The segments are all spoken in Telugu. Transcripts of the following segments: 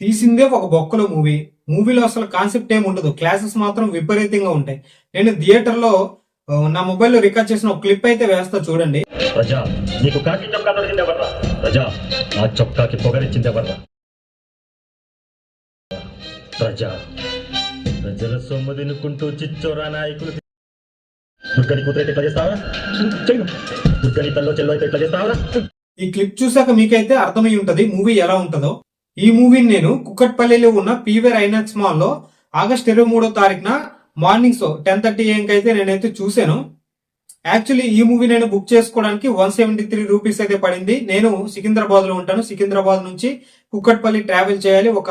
తీసిందే ఒక బొక్కలో మూవీలో అసలు కాన్సెప్ట్ ఏమి ఉండదు. క్లాసెస్ మాత్రం విపరీతంగా ఉంటాయి. నేను థియేటర్లో నా మొబైల్లో రికార్డ్ చేసిన ఒక క్లిప్ అయితే వేస్తా చూడండి. ప్రజా నీకు కాకి చొక్కా దొరికిందెవర్రా? ప్రజా ఆ చొక్కాకి పొగరిచ్చిందెవర్రా? ప్రజా ప్రజల సొమ్ము తినుకుంటూ చిచ్చోరా నాయకులు. దుర్గని కూతురైతే ఎట్లా చేస్తావరా? దుర్గని తల్లో చెల్లో అయితే ఎట్లా చేస్తావరా? ఈ క్లిప్ చూసాక మీకైతే అర్థమై ఉంటది మూవీ ఎలా ఉంటుందో. ఈ మూవీని నేను కుక్కట్పల్లిలో ఉన్న పీవీఆర్ ఐనాక్స్ మాల్ లో ఆగస్ట్ 23వ తారీఖున మార్నింగ్ షో 10:30 AM అయితే నేనైతే చూశాను. యాక్చువల్లీ ఈ మూవీ నేను బుక్ చేసుకోవడానికి 173 రూపీస్ అయితే పడింది. నేను సికింద్రాబాద్ లో ఉంటాను. సికింద్రాబాద్ నుంచి కుక్కట్పల్లి ట్రావెల్ చేయాలి. ఒక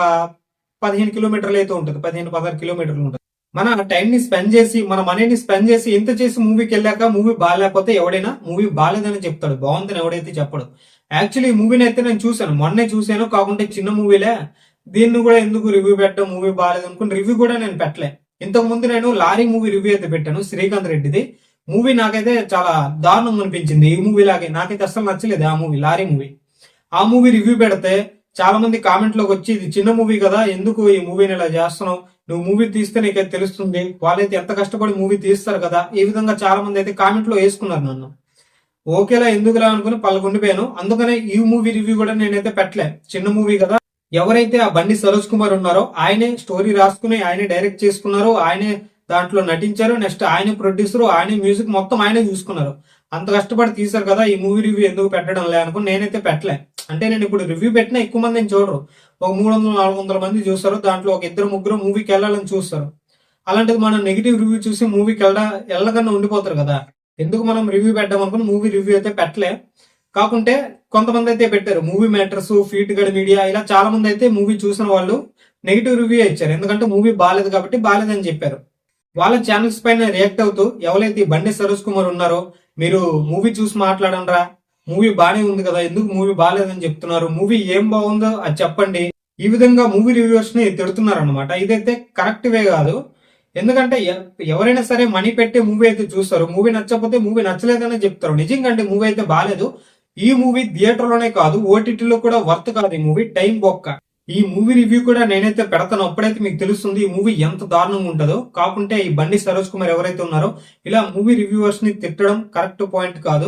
15 కిలోమీటర్లు అయితే ఉంటుంది. 15-16 కిలోమీటర్లు ఉంటుంది. మన టైం ని స్పెండ్ చేసి, మన మనీని స్పెండ్ చేసి ఇంత చేసి మూవీకి వెళ్ళాక మూవీ బాగాలేకపోతే ఎవడైనా మూవీ బాగాలేదని చెప్తాడు, బాగుందని ఎవడైతే చెప్పడు. యాక్చువల్లీ ఈ మూవీని అయితే నేను చూశాను, మొన్నే చూశాను. కాకుంటే చిన్న మూవీలే, దీన్ని కూడా ఎందుకు రివ్యూ పెట్టడం, మూవీ బాగాలేదు అనుకుని రివ్యూ కూడా నేను పెట్టలే. ఇంతకు ముందు నేను లారీ మూవీ రివ్యూ అయితే పెట్టాను, శ్రీకాంత్ రెడ్డిది. మూవీ నాకైతే చాలా దారుణంగా అనిపించింది. ఈ మూవీ లాగే నాకైతే అసలు నచ్చలేదు ఆ మూవీ, లారీ మూవీ. ఆ మూవీ రివ్యూ పెడితే చాలా మంది కామెంట్ లోకి వచ్చి, ఇది చిన్న మూవీ కదా, ఎందుకు ఈ మూవీని ఇలా చేస్తున్నావు, నువ్వు మూవీ తీస్తే నీకైతే తెలుస్తుంది, వాళ్ళైతే ఎంత కష్టపడి మూవీ తీస్తారు కదా, ఈ విధంగా చాలా మంది అయితే కామెంట్ లో వేసుకున్నారు నన్ను. ఓకేలా ఎందుకులా అనుకుని పలుకుండిపోయాను. అందుకనే ఈ మూవీ రివ్యూ కూడా నేనైతే పెట్టలే, చిన్న మూవీ కదా. ఎవరైతే ఆ బండి సరోజ్ కుమార్ ఉన్నారో ఆయనే స్టోరీ రాసుకుని, ఆయనే డైరెక్ట్ చేసుకున్నారు, ఆయనే దాంట్లో నటించారు, నెక్స్ట్ ఆయనే ప్రొడ్యూసర్, ఆయనే మ్యూజిక్ మొత్తం ఆయనే చూసుకున్నారు. అంత కష్టపడి తీశారు కదా, ఈ మూవీ రివ్యూ ఎందుకు పెట్టడం లే అనుకుని నేనైతే పెట్టలే. అంటే నేను ఇప్పుడు రివ్యూ పెట్టినా ఎక్కువ మంది చూడరు, ఒక 300-400 మంది చూస్తారు. దాంట్లో ఒక 2-3 మూవీకి వెళ్ళాలని చూస్తారు. అలాంటిది మనం నెగిటివ్ రివ్యూ చూసి మూవీకి వెళ్ళకన్నా ఉండిపోతారు కదా. ఎందుకు మనం రివ్యూ పెట్టాం అనుకుని మూవీ రివ్యూ అయితే పెట్టలే. కాకుంటే కొంతమంది అయితే పెట్టారు, మూవీ మ్యాటర్స్, ఫీట్ గడ్ మీడియా, ఇలా చాలా మంది అయితే మూవీ చూసిన వాళ్ళు నెగిటివ్ రివ్యూ ఇచ్చారు. ఎందుకంటే మూవీ బాగాలేదు కాబట్టి బాగాలేదని చెప్పారు. వాళ్ళ ఛానల్స్ పైన రియాక్ట్ అవుతూ ఎవరైతే బండి సరోజ్ కుమార్ ఉన్నారో, మీరు మూవీ చూసి మాట్లాడండిరా, మూవీ బానే ఉంది కదా, ఎందుకు మూవీ బాగాలేదని చెప్తున్నారు, మూవీ ఏం బాగుందో అది చెప్పండి, ఈ విధంగా మూవీ రివ్యూవర్స్ ని తిడుతున్నారు అనమాట. ఇదైతే కరెక్ట్ వే కాదు. ఎందుకంటే ఎవరైనా సరే మనీ పెట్టే మూవీ అయితే చూస్తారు, మూవీ నచ్చకపోతే మూవీ నచ్చలేదని చెప్తారు. నిజంగా అంటే మూవీ అయితే బాగాలేదు. ఈ మూవీ థియేటర్ లోనే కాదు, ఓటీటీలో కూడా వర్త్ కాదు. ఈ మూవీ టైం బొక్క. ఈ మూవీ రివ్యూ కూడా నేనైతే పెడతాను, అప్పుడైతే మీకు తెలుస్తుంది ఈ మూవీ ఎంత దారుణంగా ఉంటుందో. కాకుంటే ఈ బండి సరోజ్ కుమార్ ఎవరైతే ఉన్నారో ఇలా మూవీ రివ్యూవర్స్ ని తిట్టడం కరెక్ట్ పాయింట్ కాదు.